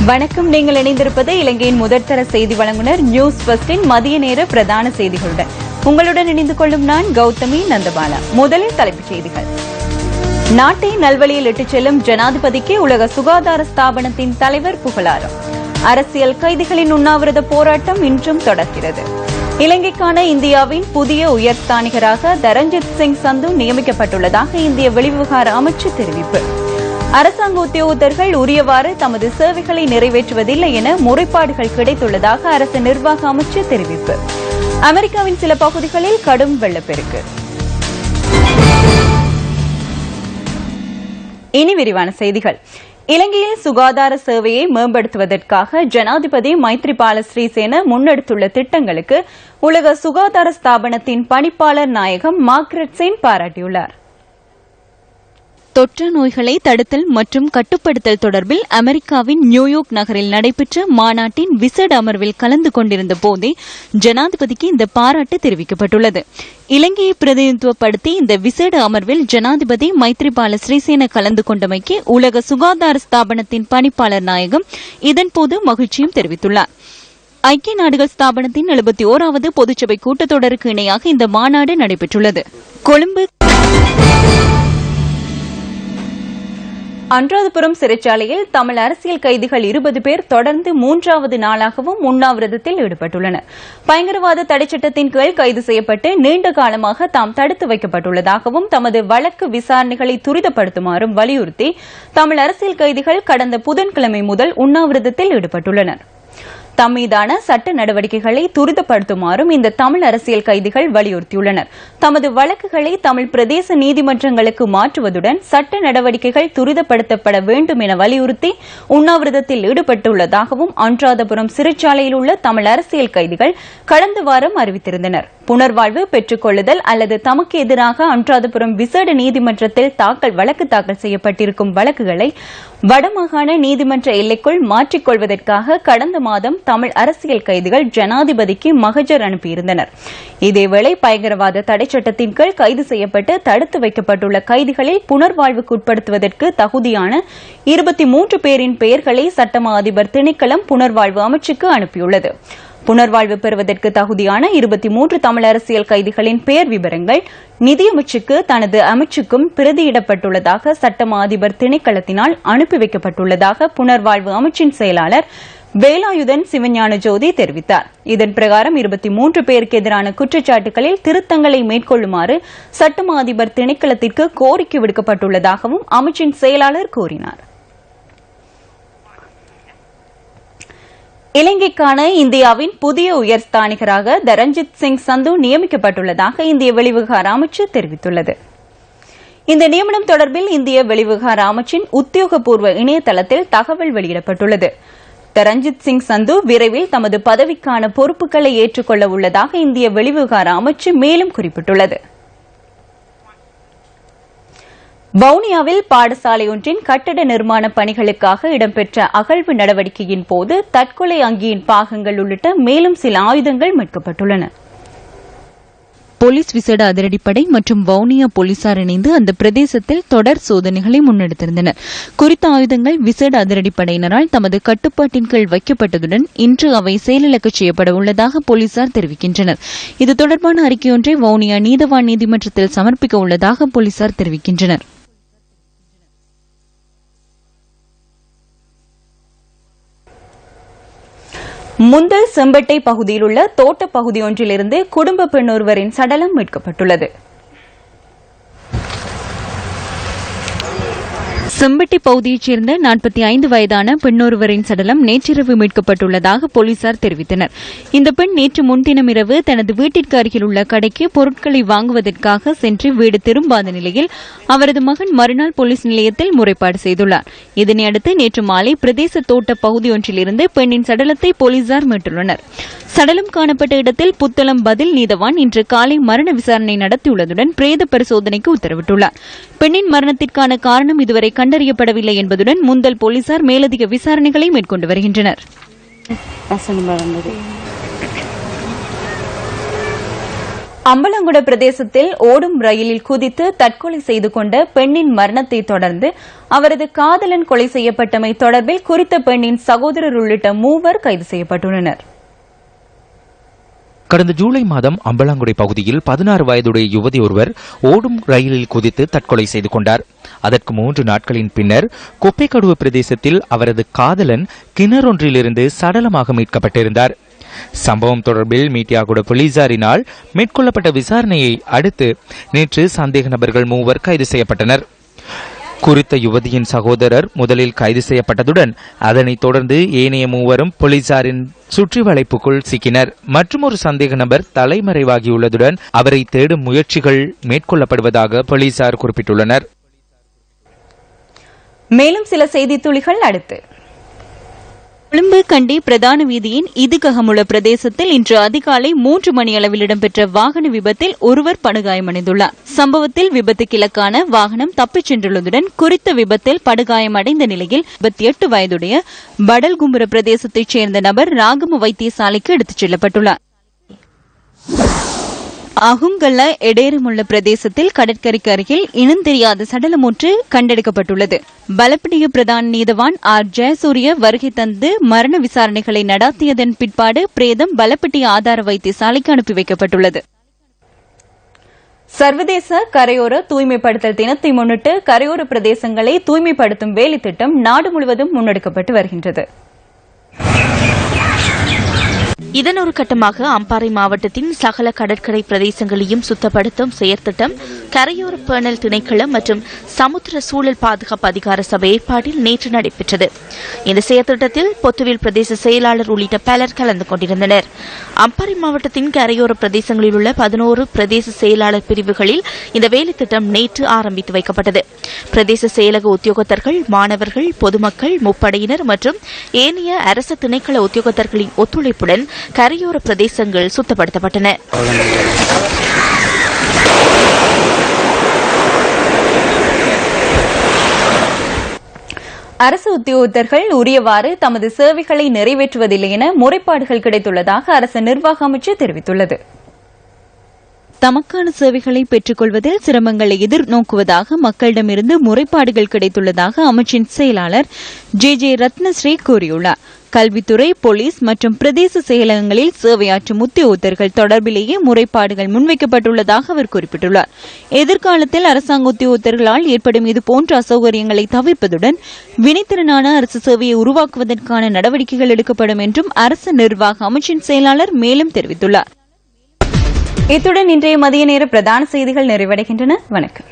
வணக்கம். நீங்கள் இணைந்திருப்பது இலங்கையின் முதற்தர செய்தி வழங்குனர் நியூஸ் ஃபர்ஸ்டின் மதிய நேர பிரதான செய்திகளுடன். உங்களுடன் இணைந்து கொள்ளும் நான் கௌதமி நந்தபாலா. முதலில் தலைப்புச் செய்திகள். நாட்டை நல்வழியில் இட்டுச் செல்லும் ஜனாதிபதிக்கு உலக சுகாதார ஸ்தாபனத்தின் தலைவர் புகழாரம். அரசியல் கைதிகளின் உண்ணாவிரத போராட்டம் இன்றும் தொடர்கிறது. இலங்கைக்கான இந்தியாவின் புதிய உயர்ஸ்தானிகராக தரஞ்சித் சிங் சந்து நியமிக்கப்பட்டுள்ளதாக இந்திய வெளிவிவகார அமைச்சு தெரிவிப்பு. அரசாங்க உத்தியோகத்தர்கள் உரியவாறு தமது சேவைகளை நிறைவேற்றுவதில்லை என முறைப்பாடுகள் கிடைத்துள்ளதாக அரசு நிர்வாக அமைச்சு தெரிவிப்பு. அமெரிக்காவின் சில பகுதிகளில் கடும் வெள்ளப்பெருக்கு. இனி விரிவான செய்திகள். இலங்கையில் சுகாதார சேவையை மேம்படுத்துவதற்காக ஜனாதிபதி மைத்ரிபால சிறிசேன முன்னெடுத்துள்ள திட்டங்களுக்கு உலக சுகாதார ஸ்தாபனத்தின் பணிப்பாளர் நாயகம் மார்கரெட் சென் பாராட்டியுள்ளார். தொற்று நோய்களை தடுத்தல் மற்றும் கட்டுப்படுத்தல் தொடர்பில் அமெரிக்காவின் நியூயார்க் நகரில் நடைபெற்ற மாநாட்டின் விசேட அமர்வில் கலந்து கொண்டிருந்த போதே ஜனாதிபதிக்கு இந்த பாராட்டு தெரிவிக்கப்பட்டுள்ளது. இலங்கையை பிரதிநிதித்துவப்படுத்தி இந்த விசேட அமர்வில் ஜனாதிபதி மைத்ரிபால சிறிசேன கலந்து கொண்டமைக்கு உலக சுகாதார ஸ்தாபனத்தின் பணிப்பாளர் நாயகம் இதன்போது மகிழ்ச்சியும் தெரிவித்துள்ளார். ஐக்கிய நாடுகள் ஸ்தாபனத்தின் 71வது பொதுச்சபை கூட்டத்தொடருக்கு இணையாக இந்த மாநாடு நடைபெற்றுள்ளது. கொழும்பு அனுராதபுரம் சிறைச்சாலையில் தமிழ் அரசியல் கைதிகள் 20 பேர் தொடர்ந்து 3வது நாளாகவும் உண்ணாவிரதத்தில் ஈடுபட்டுள்ளனர். பயங்கரவாத தடைச்சட்டத்தின் கீழ் கைது செய்யப்பட்டு நீண்ட காலமாக தாம் தடுத்து வைக்கப்பட்டுள்ளதாகவும் தமது வழக்கு விசாரணைகளை துரிதப்படுத்துமாறும் வலியுறுத்தி தமிழ் அரசியல் கைதிகள் கடந்த புதன்கிழமை முதல் உண்ணாவிரதத்தில் ஈடுபட்டுள்ளனர். தம்மீதான சட்ட நடவடிக்கைகளை துரிதப்படுத்துமாறும் இந்த தமிழ் அரசியல் கைதிகள் வலியுறுத்தியுள்ளனர். தமது வழக்குகளை தமிழ் பிரதேச நீதிமன்றங்களுக்கு மாற்றுவதுடன் சட்ட நடவடிக்கைகள் துரிதப்படுத்தப்பட வேண்டும் என வலியுறுத்தி உண்ணாவிரதத்தில் ஈடுபட்டுள்ளதாகவும் அனுராதபுரம் சிறைச்சாலையில் உள்ள தமிழ் அரசியல் கைதிகள் கடந்த வாரம் அறிவித்திருந்தனர். புனர்வாழ்வு பெற்றுக் கொள்ளுதல் அல்லது தமக்கு எதிராக அனுராதபுரம் விசேட நீதிமன்றத்தில் வழக்கு தாக்கல் செய்யப்பட்டிருக்கும் வழக்குகளை வடமாகாண நீதிமன்ற எல்லைக்குள் மாற்றிக்கொள்வதற்காக கடந்த மாதம் தமிழ் அரசியல் கைதிகள் ஜனாதிபதிக்கு மகஜர் அனுப்பியிருந்தனர். இதேவேளை பயங்கரவாத தடைச்சட்டத்தின் கீழ் கைது செய்யப்பட்டு தடுத்து வைக்கப்பட்டுள்ள கைதிகளில் புனர்வாழ்வுக்கு உட்படுத்துவதற்கு தகுதியான 23 பேரின் பெயர்களை சட்டமா அதிபர் திணைக்களம் புனர்வாழ்வு அமைச்சுக்கு அனுப்பியுள்ளது. புனர்வாழ்வு பெறுவதற்கு தகுதியான 23 தமிழ் அரசியல் கைதிகளின் பெயர் விவரங்கள் நிதியமைச்சுக்கு தனது அமைச்சுக்கும் பிரதியிடப்பட்டுள்ளதாக சட்டமா அதிபர் திணைக்களத்தினால் அனுப்பி வைக்கப்பட்டுள்ளதாக புனர்வாழ்வு அமைச்சின் செயலாளர் வேலாயுதன் சிவஞான ஜோதி தெரிவித்தார். இதன் பிரகாரம் 23 பேருக்கு எதிரான குற்றச்சாட்டுகளில் திருத்தங்களை மேற்கொள்ளுமாறு சட்டமா அதிபர் திணைக்களத்திற்கு கோரிக்கை விடுக்கப்பட்டுள்ளதாகவும் அமைச்சின் செயலாளர் கூறினார். இலங்கைக்கான இந்தியாவின் புதிய உயர்ஸ்தானிகராக தரஞ்சித் சிங் சந்து நியமிக்கப்பட்டுள்ளதாக இந்திய வெளிவிவகார அமைச்சு தெரிவித்துள்ளது. இந்த நியமனம் தொடர்பில் இந்திய வெளிவிவகார அமைச்சின் உத்தியோகபூர்வ இணையதளத்தில் தகவல் வெளியிடப்பட்டுள்ளது. தரஞ்சித் சிங் சந்து விரைவில் தமது பதவிக்கான பொறுப்புகளை ஏற்றுக்கொள்ள உள்ளதாக இந்திய வெளிவிவகார அமைச்சு மேலும் குறிப்பிட்டுள்ளது. வவுனியாவில் பாடசாலை ஒன்றின் கட்டட நிர்மாண பணிகளுக்காக இடம்பெற்ற அகழ்வு நடவடிக்கையின் போது தற்கொலை அங்கியின் பாகங்கள் உள்ளிட்ட மேலும் சில ஆயுதங்கள் மீட்கப்பட்டுள்ளன. போலீஸ் விசேட அதிரடிப்படை மற்றும் வவுனியா போலீசார் இணைந்து அந்த பிரதேசத்தில் தொடர் சோதனைகளை முன்னெடுத்திருந்தனர். குறித்த ஆயுதங்கள் விசேட அதிரடிப்படையினரால் தமது கட்டுப்பாட்டின் கீழ் வைக்கப்பட்டதுடன் இன்று அவை செயலிழக்க செய்யப்பட உள்ளதாக போலீசார் தெரிவிக்கின்றனர். இது தொடர்பான அறிக்கையொன்றை வவுனியா நீதவான் நீதிமன்றத்தில் சமர்ப்பிக்க உள்ளதாக போலீசார் தெரிவிக்கின்றனர். முந்தல் செம்பட்டை பகுதியில் உள்ள தோட்ட பகுதி ஒன்றிலிருந்து குடும்ப பெண் ஒருவரின் சடலம் மீட்கப்பட்டுள்ளது. செம்பட்டி பகுதியைச் சேர்ந்த 45 வயதான பெண்ணொருவரின் சடலம் நேற்றிரவு மீட்கப்பட்டுள்ளதாக போலீசார் தெரிவித்தனர். இந்த பெண் நேற்று முன்தினம் இரவு தனது வீட்டிற்கு அருகில் உள்ள கடைக்கு பொருட்களை வாங்குவதற்காக சென்று வீடு திரும்பாத நிலையில் அவரது மகன் மறுநாள் போலீஸ் நிலையத்தில் முறைப்பாடு செய்துள்ளார். இதனையடுத்து நேற்று மாலை பிரதேச தோட்ட பகுதியொன்றிலிருந்து பெண்ணின் சடலத்தை போலீசார் மீட்டுள்ளனர். சடலம் காணப்பட்ட இடத்தில் புத்தளம் பதில் நீதவான் இன்று காலை மரண விசாரணை நடத்தியுள்ளதுடன் பிரேத பரிசோதனைக்கு உத்தரவிட்டுள்ளார். பெண்ணின் மரணத்திற்கான காரணம் இதுவரை கண்டறியப்படவில்லை என்பதுடன் முந்தல் போலீசார் மேலதிக விசாரணைகளை மேற்கொண்டு வருகின்றனர். அம்பலங்குட பிரதேசத்தில் ஓடும் ரயிலில் குதித்து தற்கொலை செய்து கொண்ட பெண்ணின் மரணத்தை தொடர்ந்து அவரது காதலன் கொலை செய்யப்பட்டமை தொடர்பில் குறித்த பெண்ணின் சகோதரர் உள்ளிட்ட 3 கைது செய்யப்பட்டுள்ளனர். கடந்த ஜூலை மாதம் அம்பலாங்குடை பகுதியில் 16 வயதுடைய யுவதி ஒருவர் ஓடும் ரயிலில் குதித்து தற்கொலை செய்து கொண்டார். அதற்கு 3 நாட்களின் பின்னர் கொப்பைக்கடுவ பிரதேசத்தில் அவரது காதலன் கிணறொன்றிலிருந்து சடலமாக மீட்கப்பட்டிருந்தார். சம்பவம் தொடர்பில் மீட்டியாகுட போலீசாரினால் மேற்கொள்ளப்பட்ட விசாரணையை அடுத்து நேற்று சந்தேக நபர்கள் 3 கைது செய்யப்பட்டனர். குறித்த யுவதியின் சகோதரர் முதலில் கைது செய்யப்பட்டதுடன் அதனைத் தொடர்ந்து ஏனைய 3 போலீசாரின் சுற்றி வளைப்புக்குள் சிக்கினர். மற்றொரு சந்தேக நபர் தலைமறைவாகியுள்ளதுடன் அவரை தேடும் முயற்சிகள் மேற்கொள்ளப்படுவதாக போலீசார் குறிப்பிட்டுள்ளனர். மேலும் சில செய்தி துளிகள் அடுத்து. கொழும்பு கண்டி பிரதான வீதியின் இதுககமுள்ள பிரதேசத்தில் இன்று அதிகாலை 3 மணி அளவில் இடம்பெற்ற வாகன விபத்தில் ஒருவர் படுகாயமடைந்துள்ளார். சம்பவத்தில் விபத்துக்கிலக்கான வாகனம் தப்பிச் சென்றுள்ளதுடன் குறித்த விபத்தில் படுகாயமடைந்த நிலையில் 28 வயதுடைய படல்கும்புர பிரதேசத்தைச் சேர்ந்த நபர் ராகம வைத்தியசாலைக்கு எடுத்துச் செல்லப்பட்டுள்ளார். அகுங்கல்ல எடேரமுள்ள பிரதேசத்தில் கடற்கரைக்கு அருகில் இனம் தெரியாத சடலம் ஒன்று கண்டெடுக்கப்பட்டுள்ளது. பலப்பிடிய பிரதான நீதவான் ஆர் ஜெயசூரிய வருகை தந்து மரண விசாரணைகளை நடாத்தியதன் பிற்பாடு பிரேதம் பலப்பிட்டிய ஆதார வைத்தியசாலைக்கு அனுப்பி வைக்கப்பட்டுள்ளது. சர்வதேச கரையோர தூய்மைப்படுத்தல் தினத்தை முன்னிட்டு கரையோர பிரதேசங்களை தூய்மைப்படுத்தும் வேலை திட்டம் நாடு முழுவதும் முன்னெடுக்கப்பட்டு வருகின்றது. இதன் ஒரு கட்டமாக அம்பாறை மாவட்டத்தின் சகல கடற்கரை பிரதேசங்களையும் சுத்தப்படுத்தும் செயற்திட்டம் கரையோர பேணல் திணைக்களம் மற்றும் சமுத்திர சூழல் பாதுகாப்பு அதிகார சபை ஏற்பாட்டில் நேற்று நடைபெற்றது. இந்த செயற்திட்டத்தில் பொத்துவில் பிரதேச செயலாளர் உள்ளிட்ட பலர் கலந்து கொண்டிருந்தனர். அம்பாறை மாவட்டத்தின் கரையோர பிரதேசங்களில் உள்ள 11 பிரதேச செயலாளர் பிரிவுகளில் இந்த வேலைத்திட்டம் நேற்று ஆரம்பித்து வைக்கப்பட்டது. பிரதேச செயலக உத்தியோகத்தர்கள், மாணவர்கள், பொதுமக்கள், முப்படையினர் மற்றும் ஏனைய அரசு திணைக்கள உத்தியோகத்தர்களின் ஒத்துழைப்புடன் கரையோர பிரதேசங்கள் சுத்தப்படுத்தப்பட்டன. அரசு உத்தியோகத்தர்கள் உரியவாறு தமது சேவைகளை நிறைவேற்றுவதில்லை என முறைப்பாடுகள் கிடைத்துள்ளதாக அரசு நிர்வாக அமைச்சு தெரிவித்துள்ளது. தமக்கான சேவைகளை பெற்றுக் கொள்வதில் சிரமங்களை எதிர்நோக்குவதாக மக்களிடமிருந்து முறைப்பாடுகள் கிடைத்துள்ளதாக அமைச்சின் செயலாளர் ஜே ரத்னஸ்ரீ கூறியுள்ளார். கல்வித்துறை, போலீஸ் மற்றும் பிரதேச செயலகங்களில் சேவையாற்றும் உத்தியோகத்தர்கள் தொடர்பிலேயே முறைப்பாடுகள் முன்வைக்கப்பட்டுள்ளதாக அவர் குறிப்பிட்டுள்ளார். எதிர்காலத்தில் அரசாங்க உத்தியோகத்தர்களால் ஏற்படும் இதுபோன்ற அசௌகரியங்களை தவிர்ப்பதுடன் வினைத்திறனான அரசு சேவையை உருவாக்குவதற்கான நடவடிக்கைகள் எடுக்கப்படும் என்றும் அரசு நிர்வாக அமைச்சின் செயலாளர் மேலும் தெரிவித்துள்ளார். இத்துடன் இன்றைய மதிய நேர பிரதான செய்திகள் நிறைவடைகின்றன. வணக்கம்.